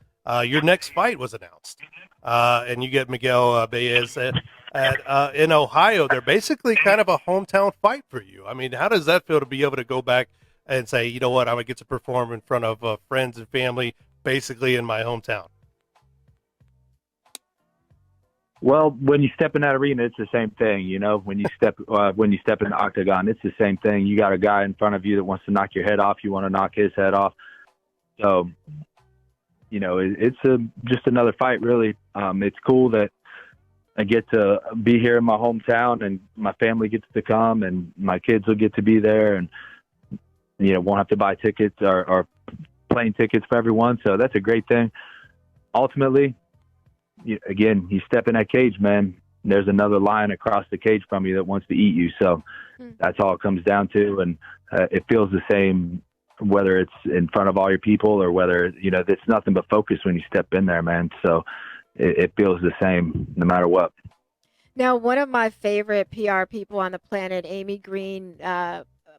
your next fight was announced, and you get Miguel Baez in Ohio. They're basically kind of a hometown fight for you. I mean, how does that feel to be able to go back and say, you know what, I'm going to get to perform in front of friends and family, basically in my hometown? Well, when you step in that arena, it's the same thing. When you step in the octagon, it's the same thing. You got a guy in front of you that wants to knock your head off. You want to knock his head off. So, it's just another fight, really. It's cool that I get to be here in my hometown, and my family gets to come, and my kids will get to be there, and won't have to buy tickets or plane tickets for everyone. So that's a great thing. Ultimately, you step in that cage, man. There's another lion across the cage from you that wants to eat you. So that's all it comes down to, and it feels the same whether it's in front of all your people or whether it's nothing but focus when you step in there, man. So it feels the same no matter what. Now, one of my favorite PR people on the planet, Amy Green,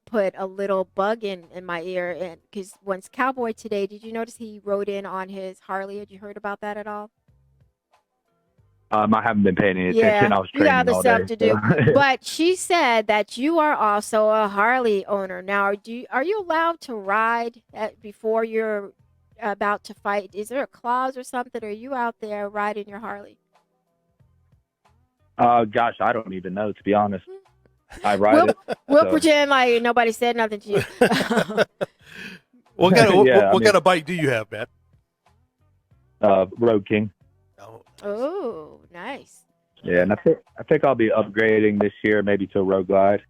put a little bug in my ear, and because once Cowboy today, did you notice he rode in on his Harley? Had you heard about that at all? I haven't been paying any attention. I was training you got other all stuff day, to do. so. But she said that you are also a Harley owner. Now, are you allowed to ride before you're about to fight? Is there a clause or something? Or are you out there riding your Harley? Gosh, I don't even know, to be honest. I ride it. We'll pretend like nobody said nothing to you. What kind of bike do you have, Matt? Road King. Oh, nice. Yeah, and I think I'll be upgrading this year, maybe to a Road Glide.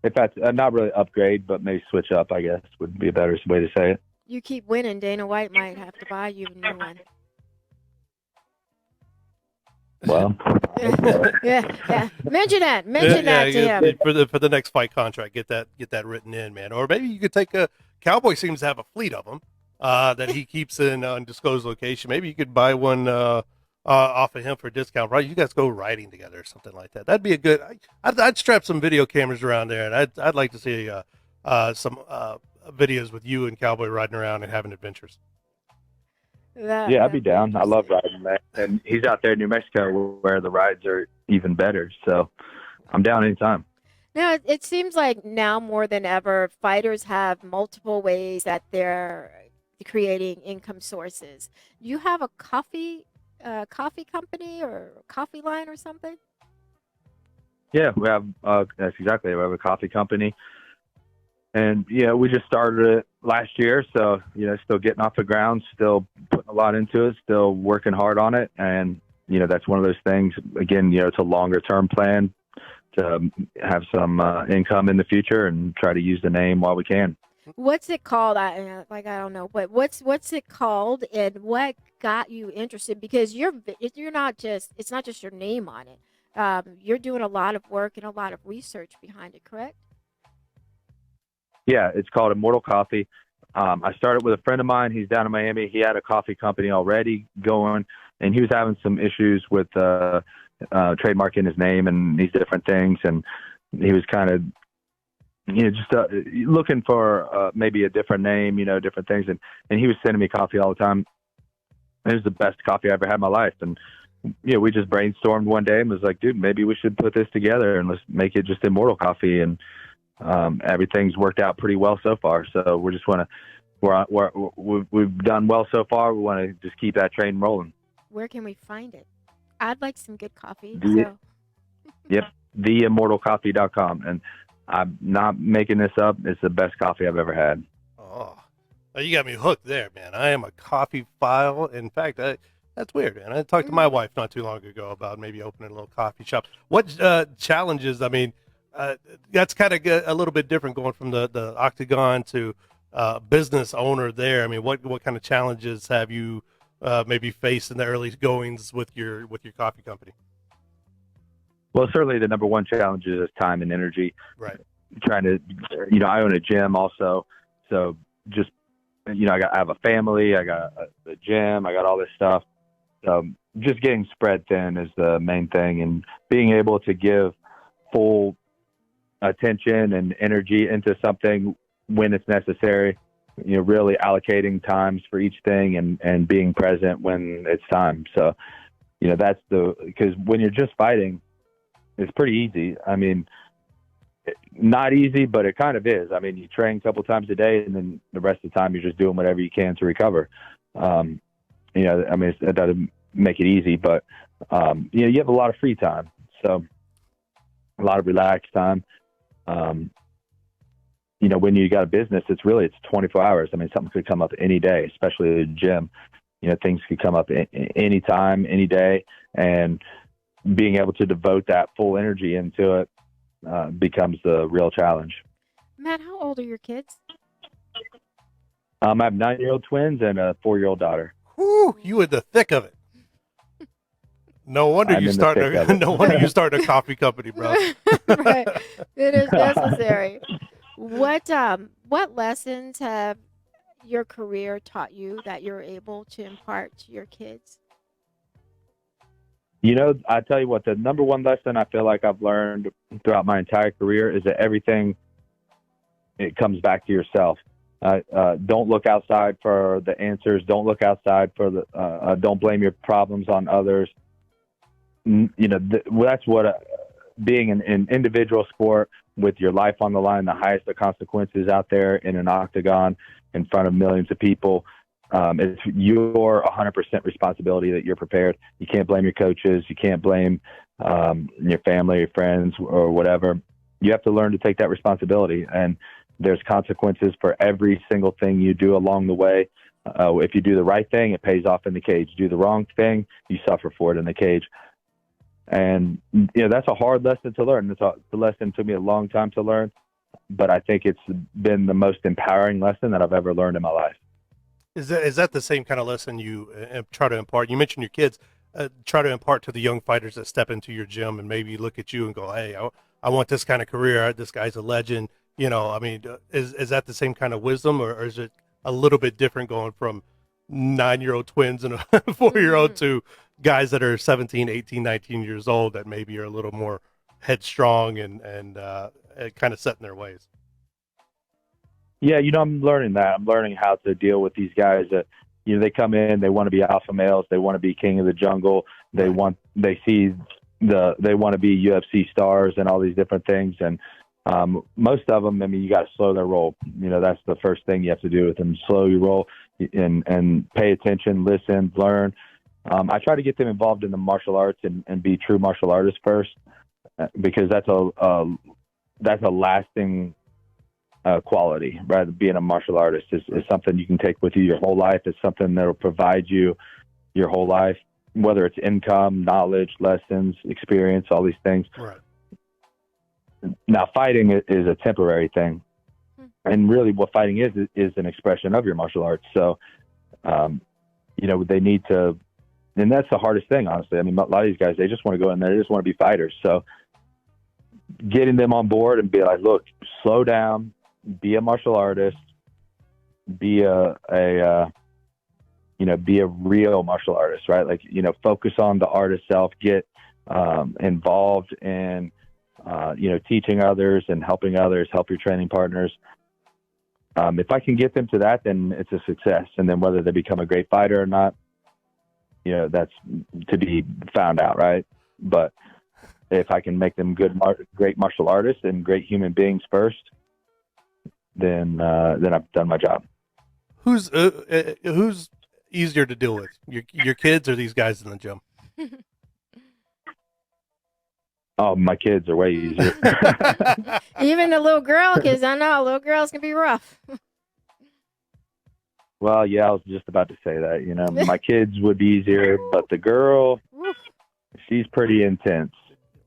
If that's not really upgrade, but maybe switch up, I guess would be a better way to say it. You keep winning, Dana White might have to buy you a new one. Well, yeah. Mention that to him for the next fight contract. Get that written in, man. Or maybe you could take a Cowboy seems to have a fleet of them that he keeps in undisclosed location. Maybe you could buy one off of him for a discount, right? You guys go riding together or something like that. That'd be a good. I'd strap some video cameras around there, and I'd like to see some videos with you and Cowboy riding around and having adventures. I'd be down. I love riding, man. And he's out there in New Mexico where the rides are even better. So I'm down anytime. Now, it seems like now more than ever, fighters have multiple ways that they're creating income sources. You have a coffee company or coffee line or something? Yeah, we have. That's exactly it. We have a coffee company. And, we just started it last year. So, still getting off the ground, still putting a lot into it, still working hard on it. And, that's one of those things, again, it's a longer term plan to have some income in the future and try to use the name while we can. What's it called? I don't know, but what's it called, and what got you interested? Because it's not just your name on it. You're doing a lot of work and a lot of research behind it, correct? Yeah, it's called Immortal Coffee. I started with a friend of mine. He's down in Miami. He had a coffee company already going, and he was having some issues with trademarking his name and these different things. And he was kind of, just looking for maybe a different name, different things. And he was sending me coffee all the time. It was the best coffee I ever had in my life. And, we just brainstormed one day and was like, dude, maybe we should put this together and let's make it just Immortal Coffee. And everything's worked out pretty well so far. So we've done well so far. We want to just keep that train rolling. Where can we find it? I'd like some good coffee. Yep, theimmortalcoffee.com. And I'm not making this up. It's the best coffee I've ever had. Oh, you got me hooked there, man. I am a coffee file. In fact, that's weird, man. I talked to my wife not too long ago about maybe opening a little coffee shop. What challenges, that's kind of a little bit different going from the octagon to business owner there. What kind of challenges have you maybe faced in the early goings with your coffee company? Well, certainly the number one challenge is time and energy. Right. Trying to, I own a gym also. So just, I have a family, I got a gym, I got all this stuff. So just getting spread thin is the main thing, and being able to give full attention and energy into something when it's necessary, really allocating times for each thing and being present when it's time. So, that's because when you're just fighting, it's pretty easy. Not easy, but it kind of is. You train a couple times a day, and then the rest of the time you're just doing whatever you can to recover. It doesn't make it easy, but, you have a lot of free time. So a lot of relaxed time. When you got a business, it's 24 hours. Something could come up any day, especially at the gym. Things could come up any time, any day. And, being able to devote that full energy into it becomes the real challenge. Matt, how old are your kids? I have 9-year-old twins and a 4-year-old daughter. Whew, you in the thick of it. No wonder I'm you in the started. thick of it. No wonder you started a coffee company, bro. Right. It is necessary. What lessons have your career taught you that you're able to impart to your kids? You know, I tell you what, the number one lesson I feel like I've learned throughout my entire career is that everything, it comes back to yourself. Don't look outside for the answers. Don't look outside for the, don't blame your problems on others. You know, that's what being an individual sport with your life on the line, the highest of consequences out there in an octagon in front of millions of people. It's your 100% responsibility that you're prepared. You can't blame your coaches. You can't blame your family, your friends, or whatever. You have to learn to take that responsibility. And there's consequences for every single thing you do along the way. If you do the right thing, it pays off in the cage. Do the wrong thing, you suffer for it in the cage. And, you know, that's a hard lesson to learn. It's a lesson took me a long time to learn, but I think it's been the most empowering lesson that I've ever learned in my life. Is that the same kind of lesson you try to impart? You mentioned your kids. Try to impart to the young fighters that step into your gym and maybe look at you and go, hey, I want this kind of career. This guy's a legend. You know, I mean, is that the same kind of wisdom, or is it a little bit different going from 9-year-old twins and a 4-year-old to guys that are 17, 18, 19 years old that maybe are a little more headstrong and kind of set in their ways? Yeah, you know, I'm learning that. I'm learning how to deal with these guys that, you know, they come in, they want to be alpha males, they want to be king of the jungle, they want to be UFC stars and all these different things. And most of them, I mean, you got to slow their roll. You know, that's the first thing you have to do with them. Slow your roll and pay attention, listen, learn. I try to get them involved in the martial arts and be true martial artists first, because that's a lasting quality, right? Being a martial artist is something you can take with you your whole life. It's something that will provide you your whole life, whether it's income, knowledge, lessons, experience, all these things. Right. Now, fighting is a temporary thing. And really what fighting is an expression of your martial arts. So, you know, they need to, and that's the hardest thing, honestly. I mean, a lot of these guys, they just want to go in there. They just want to be fighters. So getting them on board and be like, look, slow down, be a martial artist, be a real martial artist, right? Like, you know, focus on the art itself, get involved in, you know, teaching others and helping others, help your training partners. If I can get them to that, then it's a success. And then whether they become a great fighter or not, you know, that's to be found out, right? But if I can make them great martial artists and great human beings first, then I've done my job. Who's easier to deal with, your kids or these guys in the gym? Oh, my kids are way easier. Even the little girl, because I know little girls can be rough. Well, yeah, I was just about to say that. You know, my kids would be easier, but the girl, she's pretty intense.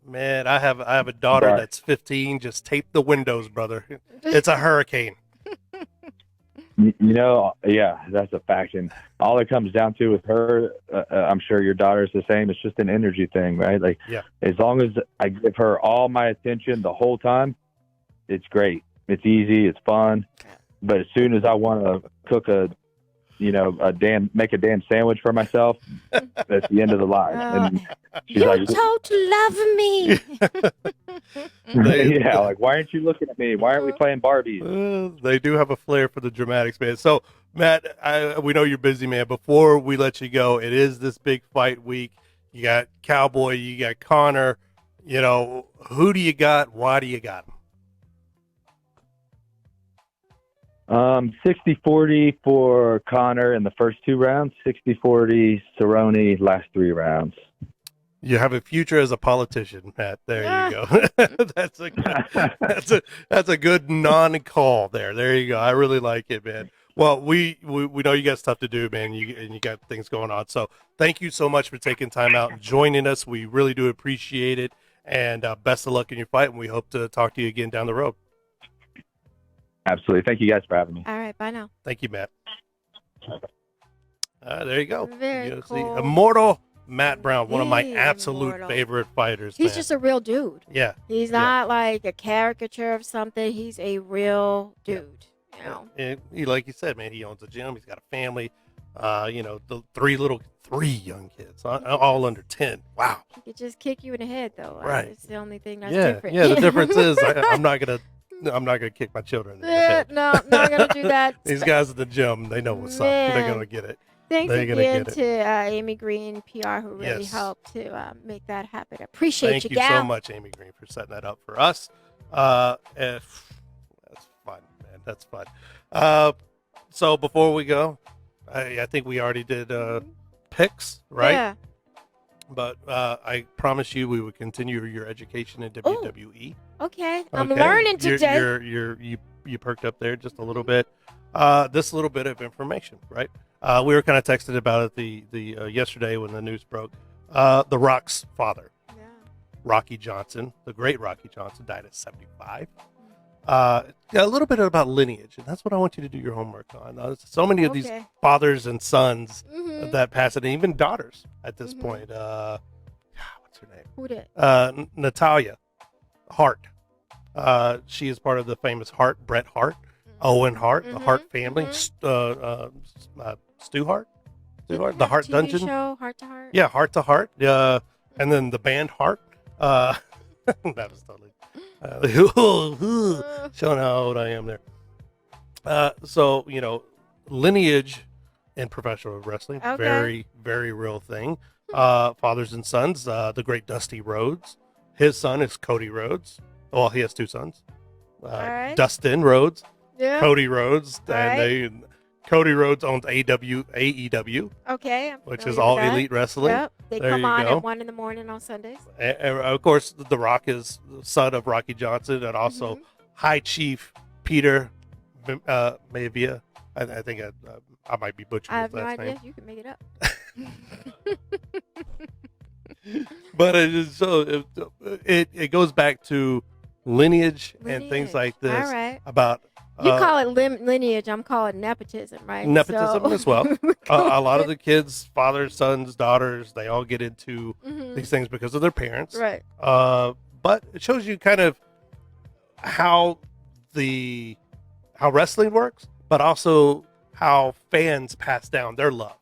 Man, I have a daughter that's 15. Just tape the windows, brother. It's a hurricane. You know, yeah, that's a fact. And all it comes down to with her, I'm sure your daughter's the same. It's just an energy thing, right? Like, yeah. As long as I give her all my attention the whole time, it's great. It's easy. It's fun. But as soon as I want to cook make a damn sandwich for myself, that's the end of the line. And she's you're told to love me. Yeah, like, why aren't you looking at me? Why aren't we playing Barbies? They do have a flair for the dramatics, man. So, Matt, we know you're busy, man. Before we let you go, it is this big fight week. You got Cowboy, you got Conor. You know, who do you got? Why do you got him? 60-40 for Conor in the first 2 rounds, 60-40 Cerrone last 3 rounds. You have a future as a politician, Matt. There you go. That's a good non-call there. There you go. I really like it, man. Well, we know you got stuff to do, man. You got things going on. So thank you so much for taking time out and joining us. We really do appreciate it. And best of luck in your fight. And we hope to talk to you again down the road. Absolutely. Thank you guys for having me. All right, bye now. Thank you, Matt. There you go. Very cool. Immortal Matt Brown, one of my He's absolute immortal. favorite fighters. He's man. just a real dude. Yeah. He's not like a caricature of something. He's a real dude. You know. And he, like you said, man, he owns a gym. He's got a family. The three young kids, all under 10. Wow. He could just kick you in the head, though. Right. It's the only thing that's Yeah. different. Yeah. The difference is I'm not gonna kick my children in the head. No, not gonna do that. These guys at the gym, they know what's up. They're Man. gonna get it. Thanks They're gonna again get to Amy Green, PR, who really Yes. helped to make that happen. I appreciate Thank you gal. so much, Amy Green, for setting that up for us. That's fun, man. That's fun. So before we go, I think we already did picks, right? Yeah. But I promise you we would continue your education in WWE. Okay. I'm Okay? learning today. You perked up there just a little bit. This little bit of information, right? We were kind of texted about it the yesterday when the news broke. The Rock's father, Yeah. Rocky Johnson, the great Rocky Johnson, died at 75. A little bit about lineage, and that's what I want you to do your homework on. So many of these Okay. fathers and sons Mhm. that pass it, and even daughters at this Mhm. point. What's her name? Who did? Natalia Hart. She is part of the famous Bret Hart, Owen Hart, the Hart family, Stu Hart, the Hart TV Dungeon. show, Heart to Heart. Yeah, Heart to Heart. And then the band Heart. That was totally showing how old I am there. So lineage in professional wrestling, Okay. very, very real thing. Fathers and sons. The great Dusty Rhodes. His son is Cody Rhodes. Well, he has two sons. right. Dustin Rhodes, Yeah. Cody Rhodes, All and Cody Rhodes owns AEW, Okay. I'm which familiar is with all that. elite wrestling. Yep. They There come you on go. at 1 a.m. on Sundays. And of course, The Rock is the son of Rocky Johnson, and also Mhm. High Chief Peter Maivia. I think I might be butchering I his have no last idea. name, You can make it up. but it is so it goes back to lineage and things Lineage. like this All right. about You call it lineage. I'm calling nepotism, right? nepotism So- as well. A lot of the kids, fathers, sons, daughters, they all get into Mhm. these things because of their parents. Right. But it shows you kind of how wrestling works, but also how fans pass down their love.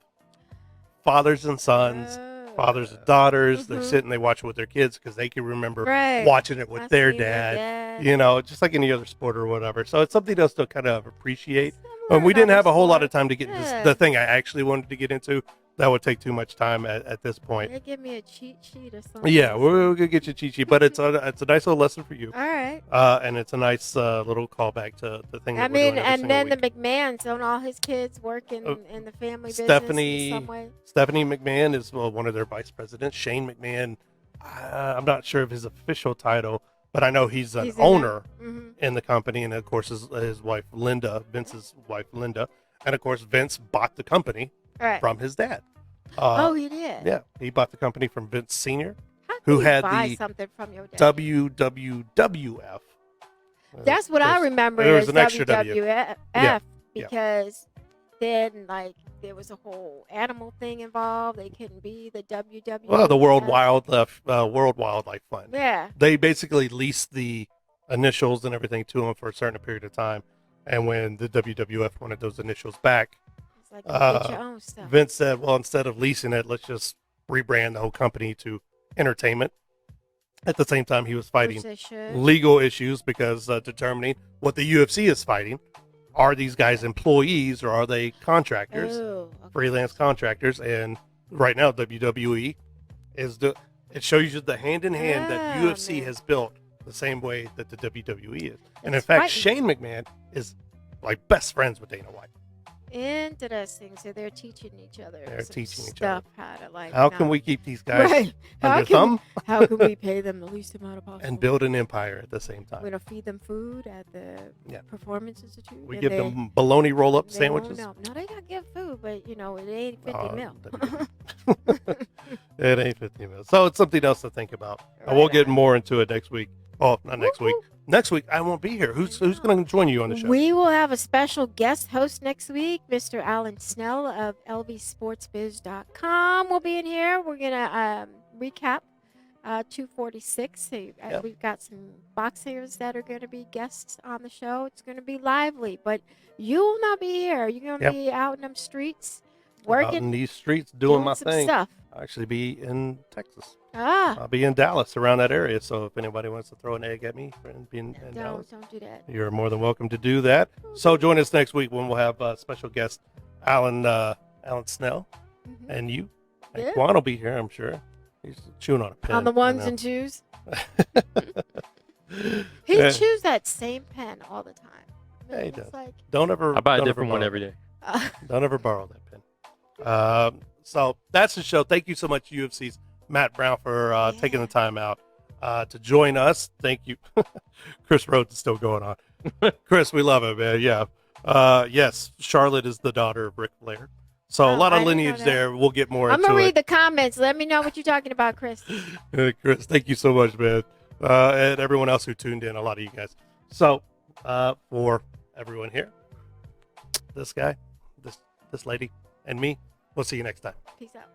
Fathers and sons, fathers and daughters, they Mhm. sit and they watch it with their kids because they can remember Right. watching it with I their see their dad. dad. Just like any other sport or whatever. So it's something else to kind of appreciate. Similar We to didn't other have a whole lot of sports. time to get into Yeah. the thing I actually wanted to get into. That would take too much time at this point. They give me a cheat sheet or something. Yeah, we're gonna get you a cheat sheet, but it's a nice little lesson for you, All right. and it's a nice little callback to the thing. I That we're doing mean, every and then single the McMahons, don't all his kids work in the family business Stephanie- in some way? Stephanie McMahon is one of their vice presidents. Shane McMahon, I'm not sure of his official title, but I know he's an He's in owner Mm-hmm. in the company, and of course his wife Linda, Vince's wife Linda, and of course Vince bought the company All right. from his dad. Oh, he did. Yeah, he bought the company from Vince Senior, How who can you had buy the something from your dad? WWF. That's what I There's- remember there was as an extra W. WWF Yeah. because then there was a whole animal thing involved. They couldn't be the WWF. Well, the World Wildlife Fund. Yeah. They basically leased the initials and everything to them for a certain period of time, and when the WWF wanted those initials back, It's like you get your own stuff. Vince said, well, instead of leasing it, let's just rebrand the whole company to Entertainment. At the same time, he was fighting Which they should. legal issues because determining what the UFC is fighting. Are these guys employees or are they contractors, Ooh, okay. freelance contractors? And right now, WWE it shows you the hand in hand that Yeah, UFC man. has built the same way that the WWE is. And in It's fact, frightening. Shane McMahon is like best friends with Dana White. Interesting. So they're teaching each other They're some teaching each stuff, how to like. How can we keep these guys Right. under thumb How can we pay them the least amount of possible? and build an empire at the same We're time? gonna feed them food at the Yeah. Performance Institute. We and give them bologna roll-up they won't sandwiches. know. No, they gotta give food, but it ain't 50 mil. It ain't 50 mil. So it's something else to think about. And we'll get more into it next week. Oh, not next week. Next week I won't be here. Who's going to join you on the show? We will have a special guest host next week, Mr. Alan Snell of lvsportsbiz.com. will be in here. We're gonna recap 246. We've got some boxers that are going to be guests on the show. It's going to be lively, but you will not be here. You're going to be out in them streets working, Out in these streets doing my some thing. stuff. I'll actually be in Texas. Ah, I'll be in Dallas, around that area. So if anybody wants to throw an egg at me for being in Dallas, don't do that. you're more than welcome to do that. So join us next week when we'll have special guest Alan Snell, and you. And Yeah. Quan will be here, I'm sure. He's chewing on a pen. On the ones and twos. He chews that same pen all the time. Yeah, he It's does. like, Don't ever. I buy a don't ever different one borrow every day. Don't ever borrow that pen. So that's the show. Thank you so much, UFC's Matt Brown, for taking the time out to join us. Thank you. Chris Rhodes is still going on. Chris, we love it, man. Yeah. Yes, Charlotte is the daughter of Ric Flair. So a lot I of didn't know lineage that. there. We'll get more I'm into gonna it. read the comments. Let me know what you're talking about, Chris. Chris, thank you so much, man. And everyone else who tuned in, a lot of you guys. So for everyone here, this guy, this lady, and me, we'll see you next time. Peace out.